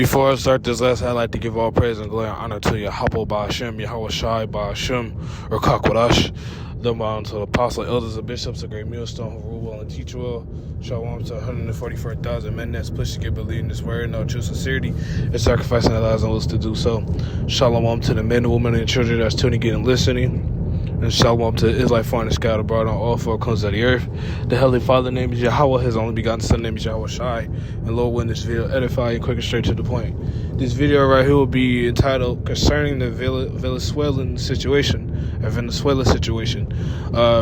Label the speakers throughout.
Speaker 1: Before I start this lesson, I'd like to give all praise and glory and honor to Yahweh Ba'Hashem, Yahweh Shai Ba'Hashem, or Kakwadash, the mountain to the apostle, elders, and bishops, a great millstone who rule well and teach well. Shalom to 144,000 men that's pushed to get believe in this word, no true sincerity, and sacrificing their lives and wills to do so. Shalom to the men, women, and children that's tuning in and listening. And shalom to Israelite foreign scattered abroad on all four corners of the earth. The Heavenly Father name is Yahweh, his only begotten Son name is Yahweh Shai. And Lord, when this video edify and quick and straight to the point. This video right here will be entitled Concerning the Venezuelan Situation.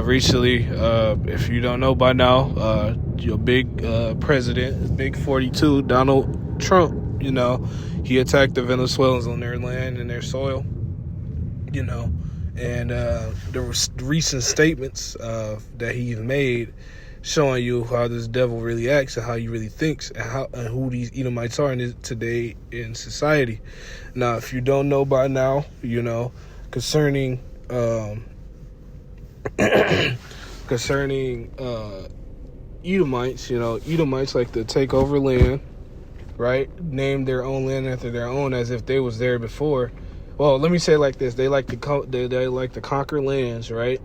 Speaker 1: Recently, if you don't know by now, your big president, Big 42, Donald Trump, he attacked the Venezuelans on their land and their soil, and there were recent statements that he's made showing you how this devil really acts and how he really thinks and who these Edomites are today in society. Now, if you don't know by now, concerning Edomites, Edomites like to take over land, right? Name their own land after their own as if they was there before. Well, let me say it like this: they like to like to conquer lands, right?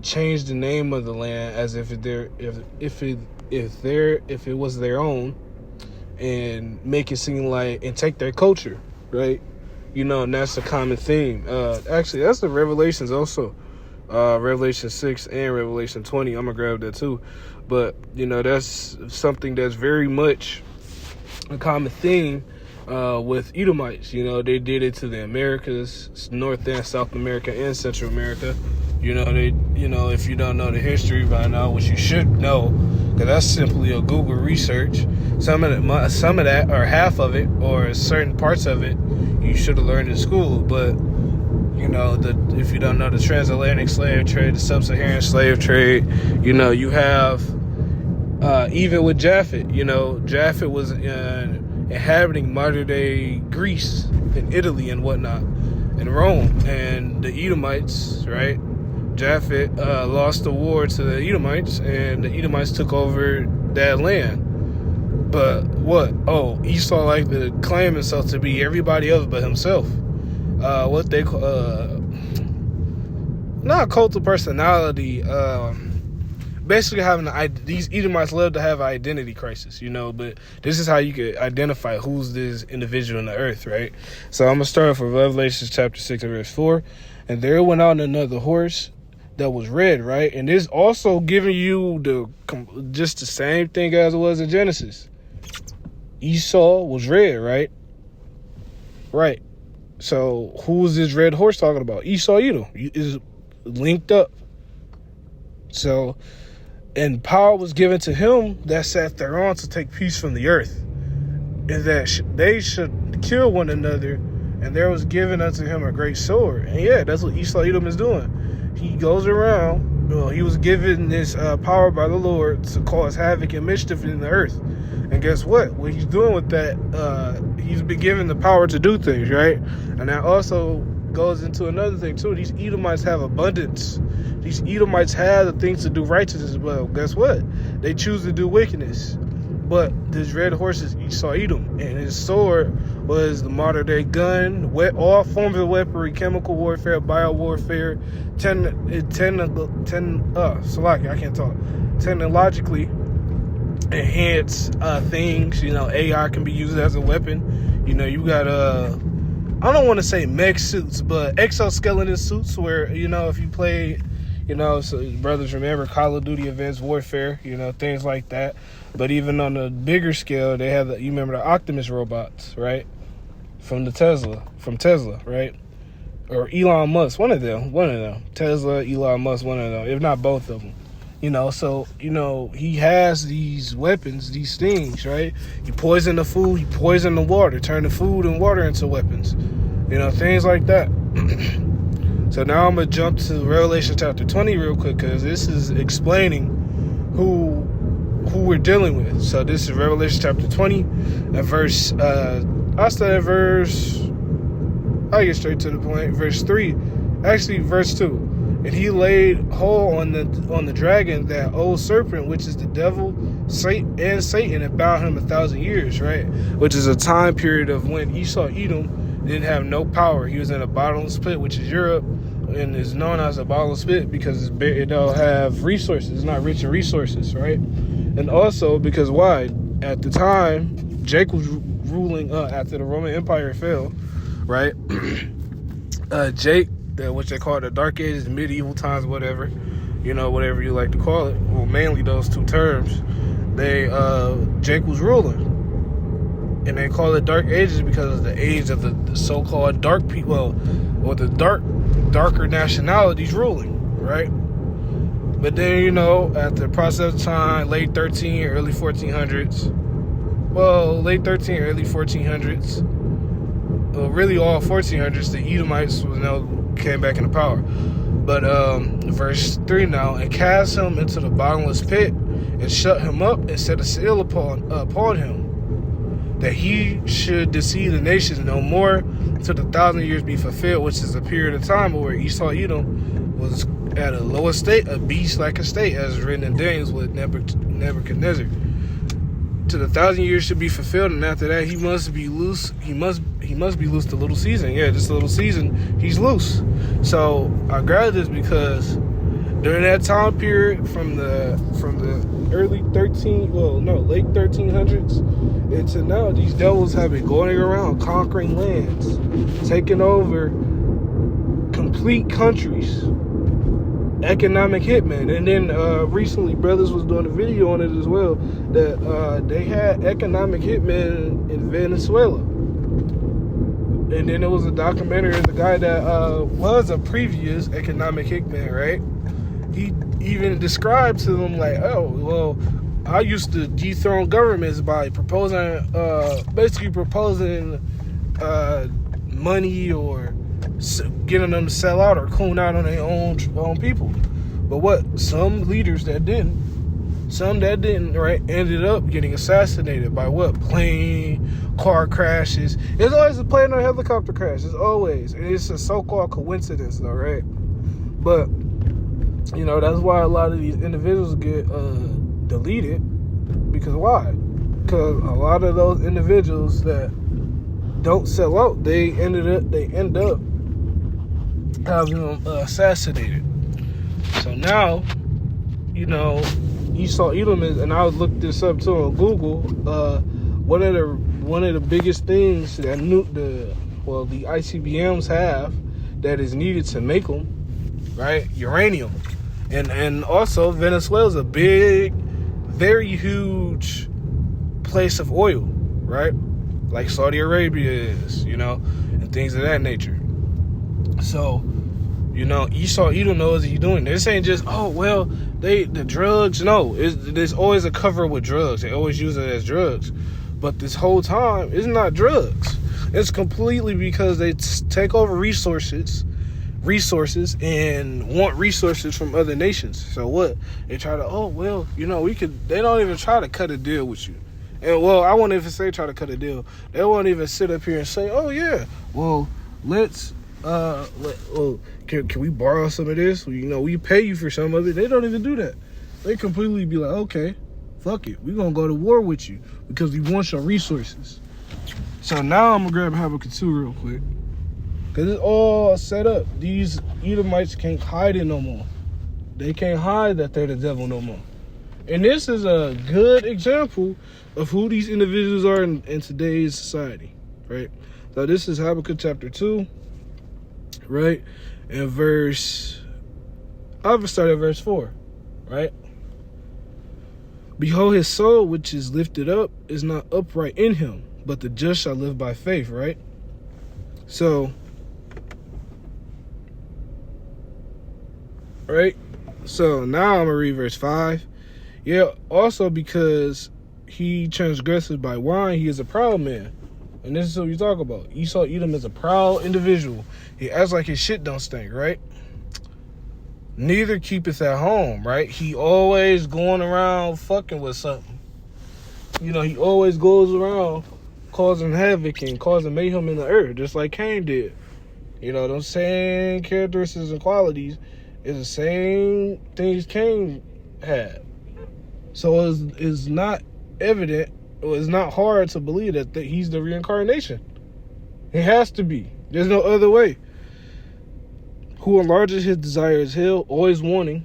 Speaker 1: Change the name of the land as if it was their own, and make it seem like and take their culture, right? And that's a common theme. Actually, that's the Revelations also, Revelation 6 and Revelation 20. I'm gonna grab that too, but that's something that's very much a common theme. With Edomites, they did it to the Americas, North and South America and Central America. If you don't know the history by now, which you should know, because that's simply a Google research. Some of that, or half of it, or certain parts of it, you should have learned in school. But if you don't know the transatlantic slave trade, the sub-Saharan slave trade, you have even with Japhet. Japhet was inhabiting modern-day Greece and Italy and whatnot, and Rome. And the Edomites, right? Japhet lost the war to the Edomites, and the Edomites took over that land. But what? Oh, Esau liked to claim himself to be everybody else but himself. What they call not a cult of personality. Basically, these Edomites love to have an identity crisis, but this is how you could identify who's this individual on the earth, right? So I'm going to start off with Revelation chapter 6 and verse 4. And there went out another horse that was red, right? And this also giving you just the same thing as it was in Genesis. Esau was red, right? Right. So who's this red horse talking about? Esau, Edom is linked up. So, and power was given to him that sat thereon to take peace from the earth, and that they should kill one another, and there was given unto him a great sword. And yeah, that's what Esau Edom is doing. He goes around, he was given this power by the Lord to cause havoc and mischief in the earth. And guess what? What he's doing with that, he's been given the power to do things, right? And that also goes into another thing too. These Edomites have abundance. These Edomites have the things to do righteousness as well. Guess what? They choose to do wickedness. But this red horse is Esau Edom, and his sword was the modern day gun, all forms of weaponry, chemical warfare, bio warfare, technologically enhanced things. AI can be used as a weapon. You got I don't want to say mech suits, but exoskeleton suits where, if you play, so brothers remember Call of Duty Advanced Warfare, things like that. But even on a bigger scale, they have you remember the Optimus robots, right? From Tesla, right? Or Elon Musk, one of them. Tesla, Elon Musk, one of them, if not both of them. So, he has these weapons, these things, right? He poisoned the food, he poisoned the water, turned the food and water into weapons, things like that. So now I'm going to jump to Revelation chapter 20 real quick, because this is explaining who we're dealing with. So this is Revelation chapter 20, and I'll get straight to the point, verse 3, actually verse 2. and he laid hold on the dragon, that old serpent, which is the devil, Satan, and bound him 1,000 years, right? Which is a time period of when Esau Edom didn't have no power. He was in a bottomless pit, which is Europe, and is known as a bottomless pit because it don't have resources. It's not rich in resources, right? And also because why? At the time, Jake was ruling after the Roman Empire fell, right? Jake, which they call the Dark Ages, the medieval times, whatever you like to call it. Well, mainly those two terms. Jake was ruling, and they call it Dark Ages because of the age of the so-called dark people, or the darker nationalities ruling, right? But then, at the process of time, late 13, early 1400s. Well, late 13, early 1400s. Well, really all 1400s, the Edomites came back into power. But verse 3 now, and cast him into the bottomless pit, and shut him up, and set a seal upon him, that he should deceive the nations no more, until the 1,000 years be fulfilled, which is a period of time where Esau Edom was at a lower state, a beast like a state, as written in Daniel with Nebuchadnezzar. To the 1,000 years should be fulfilled, and after that he must be loose. He must be loose the little season. Yeah, just a little season, he's loose. So I grabbed this because during that time period, from the late 1300s into now, these devils have been going around conquering lands, taking over complete countries. Economic hitman. And then recently brothers was doing a video on it as well, that they had economic hitmen in Venezuela. And then there was a documentary of the guy that was a previous economic hitman, right? He even described to them like, oh, well, I used to dethrone governments by proposing money, or getting them to sell out or coon out on their own people. But some leaders that didn't, right, ended up getting assassinated by plane, car crashes. There's always a plane or helicopter crash. It's always, and it's a so-called coincidence, though, right? But that's why a lot of these individuals get deleted. Because why? Because a lot of those individuals that don't sell out, they end up having them assassinated. So now, Esau Edom is, and I looked this up too on Google. One of the biggest things that the ICBMs have that is needed to make them, right? Uranium, and also Venezuela is a big, very huge place of oil, right? Like Saudi Arabia is, and things of that nature. So, Esau Edom knows what he's doing. This ain't just, the drugs. No, there's always a cover with drugs. They always use it as drugs. But this whole time, it's not drugs. It's completely because they take over resources and want resources from other nations. So what? They try to, they don't even try to cut a deal with you. And I won't even say try to cut a deal. They won't even sit up here and say, let's can we borrow some of this? We pay you for some of it. They don't even do that. They completely be like, okay, fuck it, we're gonna go to war with you because we want your resources. So now I'm gonna grab Habakkuk 2 real quick, because it's all set up. These Edomites can't hide it no more. They can't hide that they're the devil no more. And this is a good example of who these individuals are in today's society, right? So this is Habakkuk chapter 2, right? And I'll start at verse 4, right? Behold, his soul, which is lifted up, is not upright in him, but the just shall live by faith, right? So, right? So now I'm going to read verse 5. Yeah, also because he transgresses by wine, he is a proud man. And this is what we talk about. Esau Edom is a proud individual. He acts like his shit don't stink, right? Neither keepeth at home, right? He always going around fucking with something. He always goes around causing havoc and causing mayhem in the earth, just like Cain did. Those same characteristics and qualities. is the same things Cain had. So it's not evident, or it's not hard to believe that he's the reincarnation. It has to be. There's no other way. Who enlarges his desire is hell, always wanting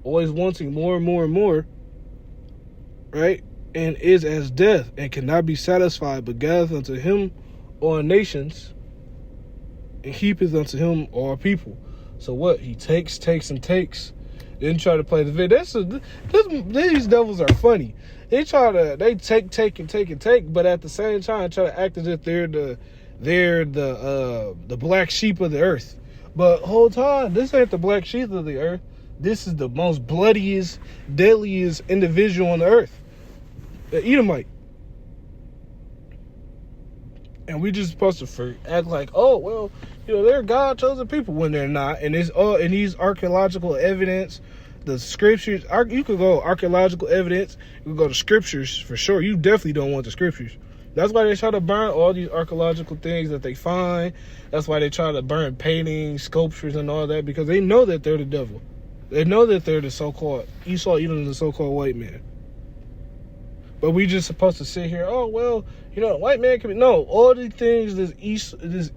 Speaker 1: more and more and more, right? And is as death, and cannot be satisfied, but gathereth unto him all nations, and heapeth unto him all people. So what? He takes, and takes. Then try to play the vid. These devils are funny. They take and take, but at the same time try to act as if they're the black sheep of the earth. But whole time, this ain't the black sheep of the earth. This is the most bloodiest, deadliest individual on the earth, the Edomite. And we just supposed to act like, oh well, they're God chosen people, when they're not. And it's all in these archaeological evidence, the scriptures. You could go archaeological evidence. You could go to scriptures for sure. You definitely don't want the scriptures. That's why they try to burn all these archaeological things that they find. That's why they try to burn paintings, sculptures, and all that, because they know that they're the devil. They know that they're the so-called Esau, Edom, the so-called white man. But we just supposed to sit here, oh, well, white man can be... No, all the things this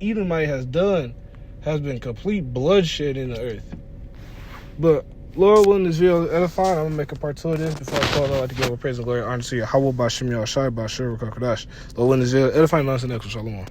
Speaker 1: Edomite has done has been complete bloodshed in the earth. But Lord willing, this video is edifying. I'm going to make a part 2 of this before I call it. I'd like to give a praise and glory and honor to you. How about Shem Yahshai, Bashir, Kakadash. Lord willing, this video is edifying. I'll see you next one. Shalom.